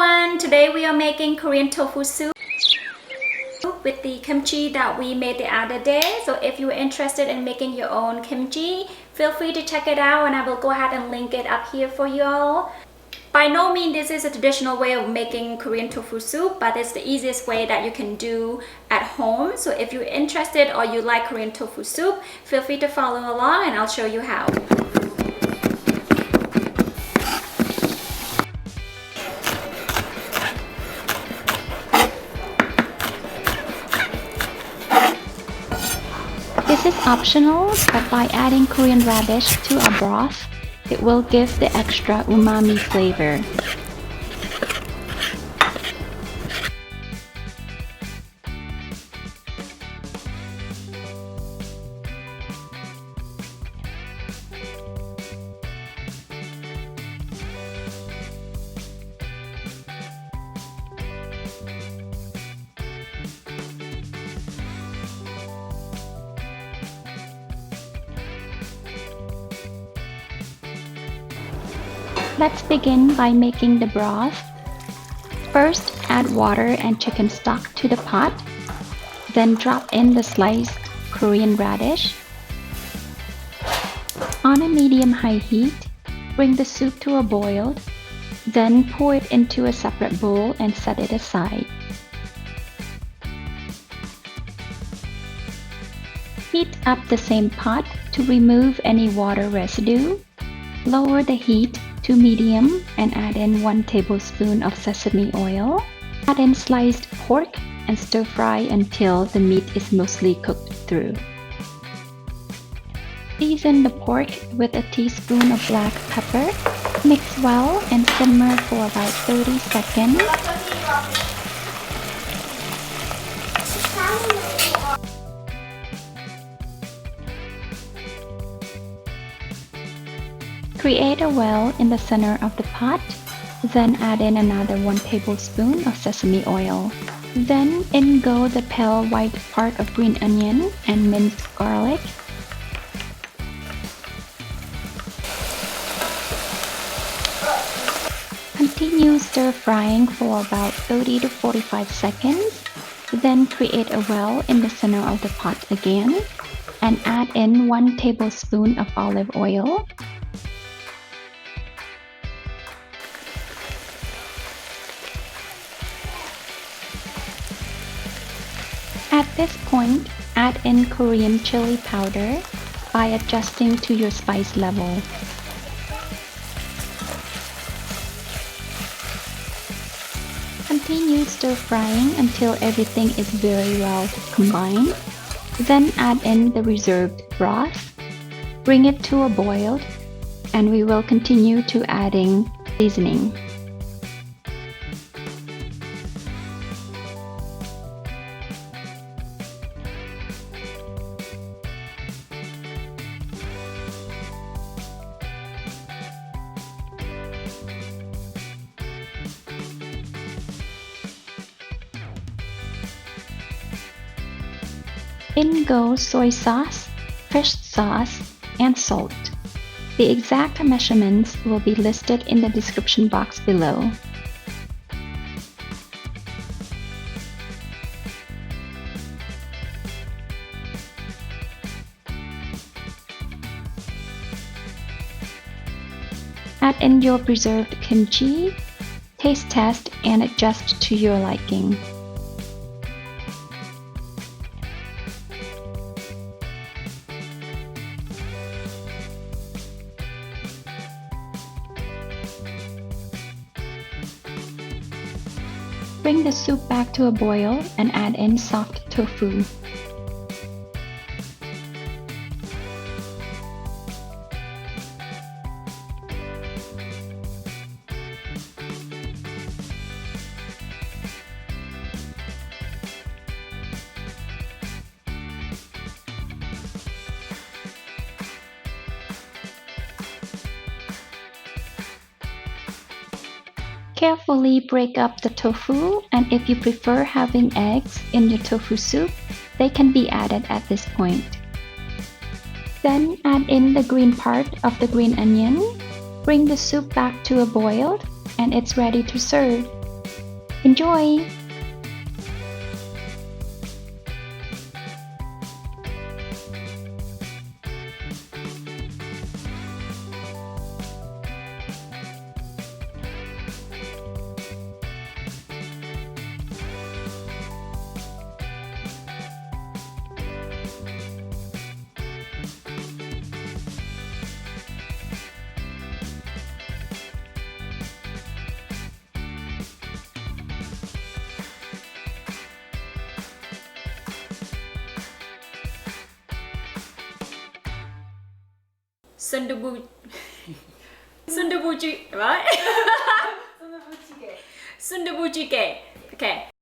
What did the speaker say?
everyone! Today we are making Korean tofu soup with the kimchi that we made the other day. So if you are interested in making your own kimchi, feel free to check it out and I will go ahead and link it up here for you all. By no means this is a traditional way of making Korean tofu soup, but it's the easiest way that you can do at home. So if you're interested or you like Korean tofu soup, feel free to follow along and I'll show you how. This is optional, but by adding Korean radish to a broth, it will give the extra umami flavor. Let's begin by making the broth. First, add water and chicken stock to the pot. Then drop in the sliced Korean radish. On a medium-high heat, bring the soup to a boil. Then pour it into a separate bowl and set it aside. Heat up the same pot to remove any water residue. Lower the heat to medium and add in 1 tablespoon of sesame oil. Add in sliced pork and stir fry until the meat is mostly cooked through. Season the pork with a teaspoon of black pepper. Mix well and simmer for about 30 seconds. Create a well in the center of the pot, then add in another 1 tablespoon of sesame oil. Then in go the pale white part of green onion and minced garlic. Continue stir frying for about 30 to 45 seconds. Then create a well in the center of the pot again and add in 1 tablespoon of olive oil. At this point, add in Korean chili powder by adjusting to your spice level. Continue stir frying until everything is very well combined. Then add in the reserved broth. Bring it to a boil and we will continue to adding seasoning. In go soy sauce, fish sauce, and salt. The exact measurements will be listed in the description box below. Add in your preserved kimchi, taste test, and adjust to your liking. Bring the soup back to a boil and add in soft tofu. Carefully break up the tofu, and if you prefer having eggs in your tofu soup, they can be added at this point. Then add in the green part of the green onion. Bring the soup back to a boil and it's ready to serve. Enjoy! Soondubu Soondubu Jjigae, right? Soondubu Jjigae. Okay.